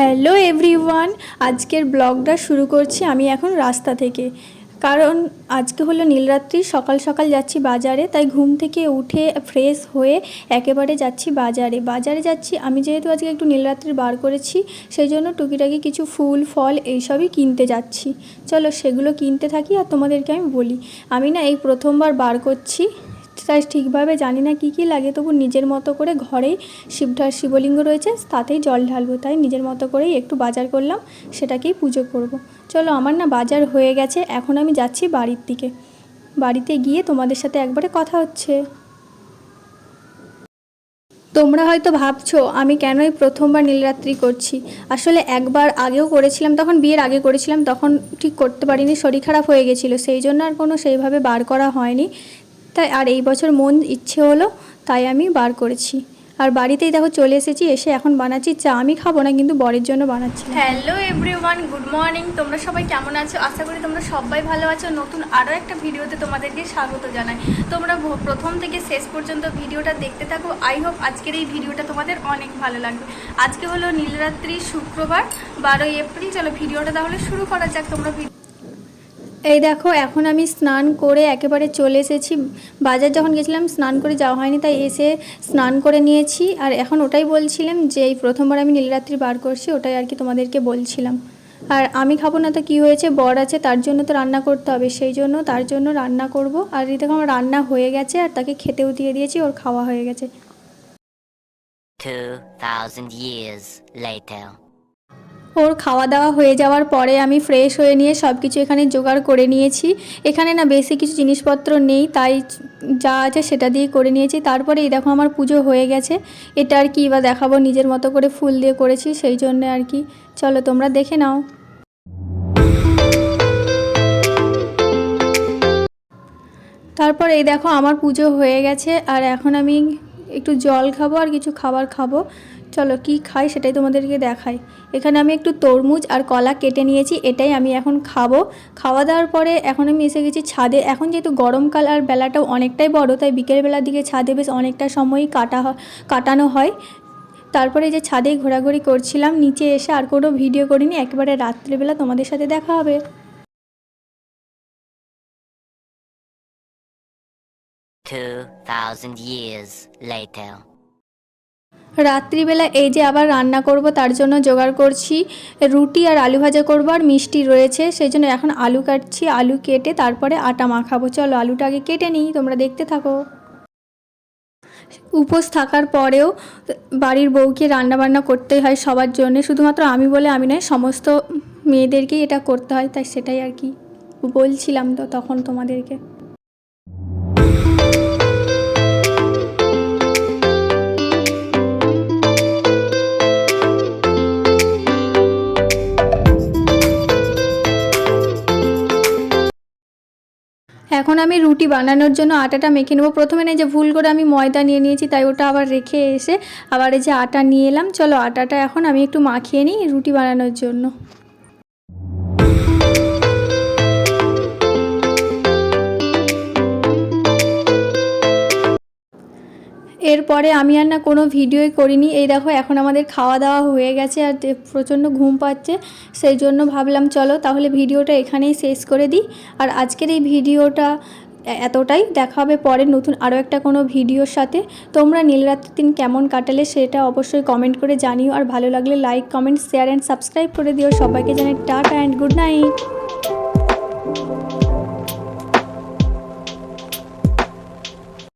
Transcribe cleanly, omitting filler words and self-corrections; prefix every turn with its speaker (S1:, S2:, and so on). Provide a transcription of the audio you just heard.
S1: Hello everyone, আজকের ব্লগটা শুরু করছি আমি এখন রাস্তা থেকে। কারণ আজকে হলো নীলরাত্রি, সকাল সকাল যাচ্ছি বাজারে, তাই ঘুম থেকে উঠে ফ্রেশ হয়ে একেবারে যাচ্ছি বাজারে যাচ্ছি। আমি যেহেতু আজকে একটু নীলরাত্রি বার করেছি, সেই জন্য টুকিটাকি কিছু ফুল ফল এইসবই কিনতে যাচ্ছি। চলো সেগুলো কিনতে থাকি আর তোমাদেরকে আমি বলি। আমি না এই প্রথমবার বার করছি, তাই ঠিকভাবে জানি না কী কী লাগে, তবু নিজের মতো করে ঘরেই শিবলিঙ্গ রয়েছে, তাতেই জল ঢালবো, তাই নিজের মতো করেই একটু বাজার করলাম, সেটাকেই পুজো করব। চলো আমার না বাজার হয়ে গেছে, এখন আমি যাচ্ছি বাড়ির দিকে। বাড়িতে গিয়ে তোমাদের সাথে একবারে কথা হচ্ছে। তোমরা হয়তো ভাবছো আমি কেনই প্রথমবার নীলরাত্রি করছি। আসলে একবার আগেও করেছিলাম, তখন বিয়ের আগে করেছিলাম, তখন ঠিক করতে পারিনি, শরীর খারাপ হয়ে গেছিলো, সেই জন্য আর কোনো সেইভাবে বার করা হয়নি। তাই আর এই বছর মন ইচ্ছে হলো, তাই আমি বার করেছি। আর বাড়িতেই দেখো চলে এসেছি, এসে এখন বানাচ্ছি চা। আমি খাবো না, কিন্তু বরের জন্য বানাচ্ছি। Hello everyone, good morning. তোমরা সবাই কেমন আছো? আশা করি তোমরা সবাই ভালো আছো। নতুন আরও একটা ভিডিওতে তোমাদেরকে স্বাগত জানাই। তোমরা প্রথম থেকে শেষ পর্যন্ত ভিডিওটা দেখতে থাকো। আই হোপ আজকের এই ভিডিওটা তোমাদের অনেক ভালো লাগবে। আজকে হলো নীলরাত্রি, শুক্রবার 12ই এপ্রিল। চলো ভিডিওটা তাহলে শুরু করা যাক। তোমরা এই দেখো এখন আমি স্নান করে একেবারে চলে এসেছি। বাজার যখন গেছিলাম স্নান করে যাওয়া হয়নি, তাই এসে স্নান করে নিয়েছি। আর এখন ওটাই বলছিলাম যে এই প্রথমবার আমি নীলরাত্রি বার করছি, ওটাই আর কি তোমাদেরকে বলছিলাম। আর আমি খাবো না তো কী হয়েছে, বর আছে, তার জন্য তো রান্না করতে হবে, সেই জন্য তার জন্য রান্না করব। আর এই দেখো আমার রান্না হয়ে গেছে, আর তাকে খেতেও দিয়ে দিয়েছি, ওর খাওয়া হয়ে গেছে।
S2: 2000 years later.
S1: ওর খাওয়া দাওয়া হয়ে যাওয়ার পরে আমি ফ্রেশ হয়ে নিয়ে সব কিছু এখানে জোগাড় করে নিয়েছি। এখানে না বেশি কিছু জিনিসপত্র নেই, তাই যা আছে সেটা দিয়ে করে নিয়েছি। তারপরে এই দেখো আমার পুজো হয়ে গেছে। এটা আর কি বা দেখাবো, নিজের মতো করে ফুল দিয়ে করেছি, সেই জন্য আর কি। চলো তোমরা দেখে নাও। তারপর এই দেখো আমার পুজো হয়ে গেছে, আর এখন আমি একটু জল খাবো আর কিছু খাবার খাবো। চলো কি খাই সেটাই তোমাদেরকে দেখাই। এখানে আমি একটু তরমুজ আর কলা কেটে নিয়েছি, এটাই আমি এখন খাবো। খাওয়া দাওয়ার পরে এখন আমি এসে গেছি ছাদে। এখন যেহেতু গরমকাল আর বেলাটাও অনেকটাই বড়, তাই বিকেলবেলার দিকে ছাদে বেশ অনেকটা সময়ই কাটানো হয়। তারপরে যে ছাদে ঘোরাঘুরি করছিলাম, নিচে এসে আর কোনো ভিডিও করিনি, একেবারে রাত্রিবেলা তোমাদের সাথে দেখা হবে।
S2: 2000 years later.
S1: রাত্রিবেলা এই যে আবার রান্না করব, তার জন্য জোগাড় করছি। রুটি আর আলু ভাজা করব, আর মিষ্টি রয়েছে, সেই জন্য এখন আলু কাটছি। আলু কেটে তারপরে আটা মাখাবো। চলো আলুটা আগে কেটে নিই, তোমরা দেখতে থাকো। উপোস থাকার পরেও বাড়ির বউকে রান্নাবান্না করতেই হয় সবার জন্য, শুধুমাত্র আমি বলে আমি নয়, সমস্ত মেয়েদেরকেই এটা করতে হয়, তাই সেটাই আর কি বলছিলাম তো তখন তোমাদেরকে। এখন আমি রুটি বানানোর জন্য আটাটা মেখে নেবো। প্রথমে না যে ভুল করে আমি ময়দা নিয়ে নিয়েছি, তাই ওটা আবার রেখে এসে আবার এই যে আটা নিয়ে এলাম। চলো আটাটা এখন আমি একটু মাখিয়ে নিই রুটি বানানোর জন্য। এরপরে আমি আর না কোনো ভিডিওই করিনি। এই দেখো এখন আমাদের খাওয়া দাওয়া হয়ে গেছে, আর প্রচণ্ড ঘুম পাচ্ছে, সেই জন্য ভাবলাম চলো তাহলে ভিডিওটা এখানেই শেষ করে দিই। আর আজকের এই ভিডিওটা এতটাই, দেখা হবে পরে নতুন আরও একটা কোনো ভিডিওর সাথে। তোমরা নীলরাত্রির দিন কেমন কাটালে সেটা অবশ্যই কমেন্ট করে জানিও, আর ভালো লাগলে like comment share and subscribe করে দিও। সবাইকে জানাই টাটা অ্যান্ড গুড নাইট।